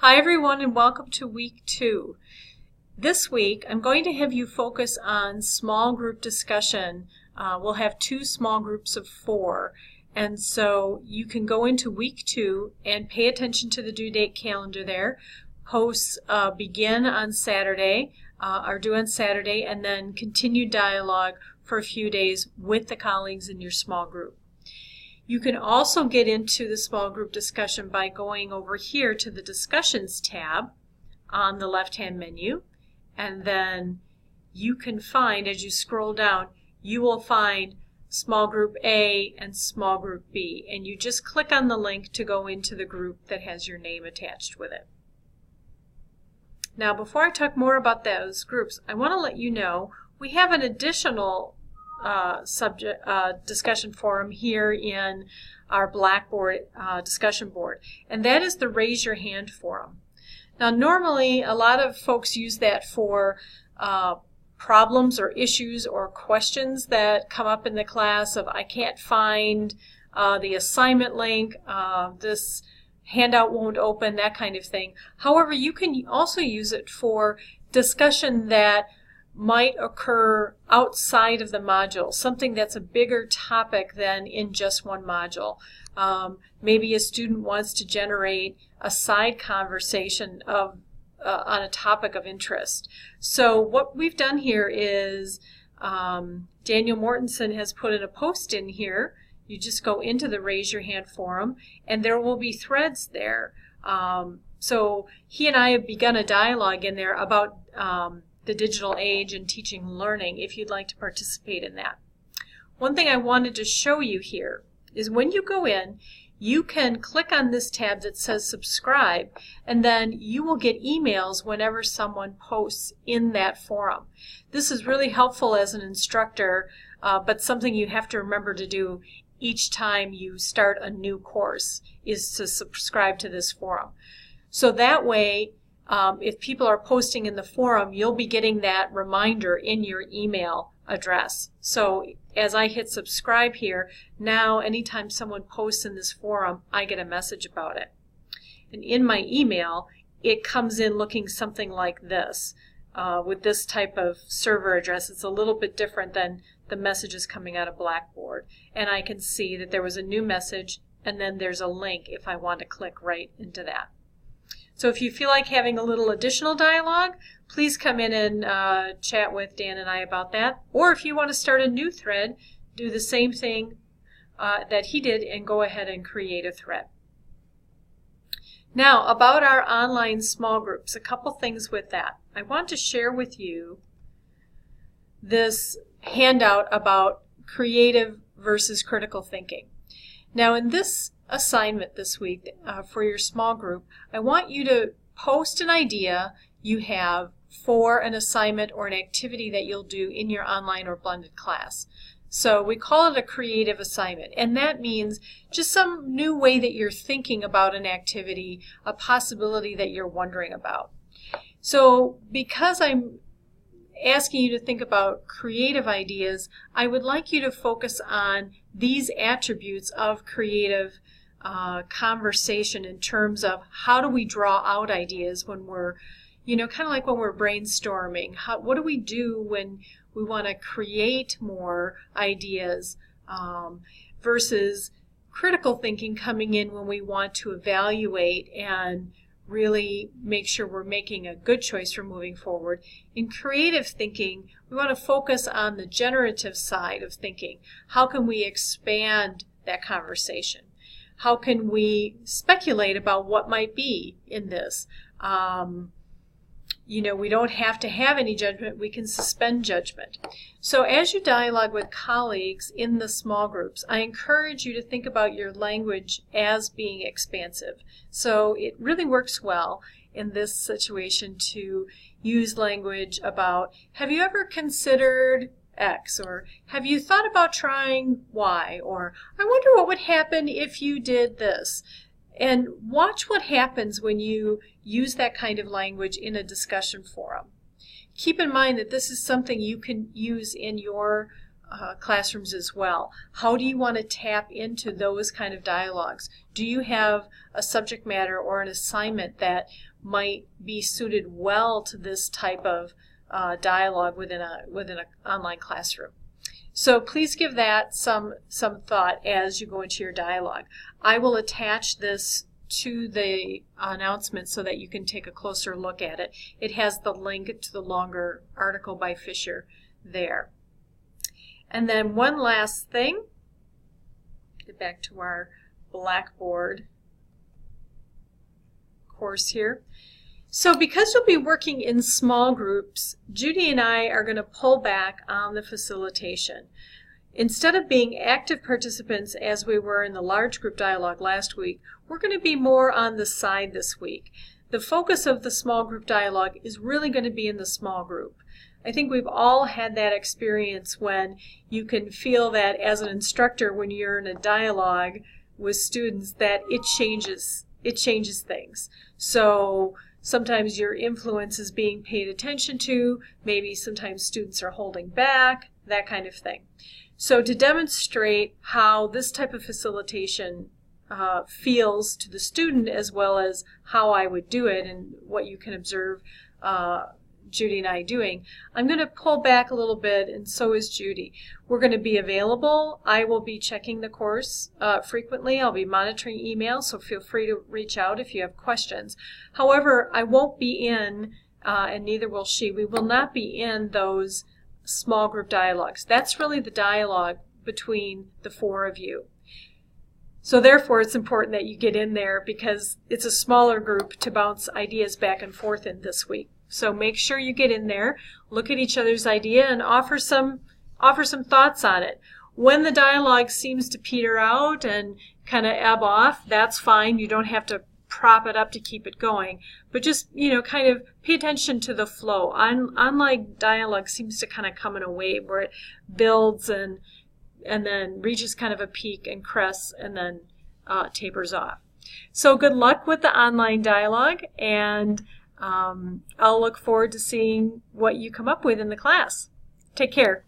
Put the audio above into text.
Hi everyone and welcome to week 2. This week I'm going to have you focus on small group discussion. We'll have 2 small groups of 4, and so you can go into week 2 and pay attention to the due date calendar there. Posts begin on Saturday, are due on Saturday, and then continue dialogue for a few days with the colleagues in your small group. You can also get into the small group discussion by going over here to the Discussions tab on the left-hand menu, and then you can find, as you scroll down, you will find small group A and small group B, and you just click on the link to go into the group that has your name attached with it. Now, before I talk more about those groups, I want to let you know we have an additional discussion forum here in our Blackboard discussion board, and that is the Raise Your Hand forum. Now, normally a lot of folks use that for problems or issues or questions that come up in the class of I can't find the assignment link, this handout won't open, that kind of thing. However, you can also use it for discussion that might occur outside of the module, something that's a bigger topic than in just one module. Maybe a student wants to generate a side conversation on a topic of interest. So what we've done here is Daniel Mortensen has put in a post in here. You just go into the Raise Your Hand forum, and there will be threads there. So he and I have begun a dialogue in there about the digital age and teaching and learning, if you'd like to participate in that. One thing I wanted to show you here is when you go in, you can click on this tab that says subscribe, and then you will get emails whenever someone posts in that forum. This is really helpful as an instructor, but something you have to remember to do each time you start a new course is to subscribe to this forum. So that way, if people are posting in the forum, you'll be getting that reminder in your email address. So as I hit subscribe here, now anytime someone posts in this forum, I get a message about it. And in my email, it comes in looking something like this, with this type of server address. It's a little bit different than the messages coming out of Blackboard. And I can see that there was a new message, and then there's a link if I want to click right into that. So if you feel like having a little additional dialogue, please come in and chat with Dan and I about that. Or if you want to start a new thread, do the same thing that he did and go ahead and create a thread. Now, about our online small groups, a couple things with that. I want to share with you this handout about creative versus critical thinking. Now, in this assignment this week for your small group, I want you to post an idea you have for an assignment or an activity that you'll do in your online or blended class. So we call it a creative assignment, and that means just some new way that you're thinking about an activity, a possibility that you're wondering about. So because I'm asking you to think about creative ideas, I would like you to focus on these attributes of creative conversation in terms of how do we draw out ideas when we're, kind of like when we're brainstorming. What do we do when we want to create more ideas versus critical thinking coming in when we want to evaluate and really make sure we're making a good choice for moving forward. In creative thinking, we want to focus on the generative side of thinking. How can we expand that conversation? How can we speculate about what might be in this? We don't have to have any judgment. We can suspend judgment. So as you dialogue with colleagues in the small groups, I encourage you to think about your language as being expansive. So it really works well in this situation to use language about, have you ever considered X, or have you thought about trying Y, or I wonder what would happen if you did this. And watch what happens when you use that kind of language in a discussion forum. Keep in mind that this is something you can use in your classrooms as well. How do you want to tap into those kind of dialogues? Do you have a subject matter or an assignment that might be suited well to this type of dialogue within an online classroom? So please give that some thought as you go into your dialogue. I will attach this to the announcement so that you can take a closer look at it. It has the link to the longer article by Fisher there. And then one last thing, get back to our Blackboard course here. So because you'll be working in small groups, Judy and I are going to pull back on the facilitation. Instead of being active participants as we were in the large group dialogue last week, we're going to be more on the side this week. The focus of the small group dialogue is really going to be in the small group. I think we've all had that experience when you can feel that as an instructor when you're in a dialogue with students that it changes things. So sometimes your influence is being paid attention to, maybe sometimes students are holding back, that kind of thing. So to demonstrate how this type of facilitation feels to the student as well as how I would do it and what you can observe Judy and I doing, I'm going to pull back a little bit, and so is Judy. We're going to be available. I will be checking the course frequently. I'll be monitoring email, so feel free to reach out if you have questions. However, I won't be in, and neither will she, we will not be in those small group dialogues. That's really the dialogue between the four of you. So therefore, it's important that you get in there because it's a smaller group to bounce ideas back and forth in this week. So make sure you get in there, look at each other's idea, and offer some thoughts on it. When the dialogue seems to peter out and kind of ebb off, that's fine. You don't have to prop it up to keep it going. But just, kind of pay attention to the flow. Online dialogue seems to kind of come in a wave where it builds and then reaches kind of a peak and crests and then tapers off. So good luck with the online dialogue, and I'll look forward to seeing what you come up with in the class. Take care.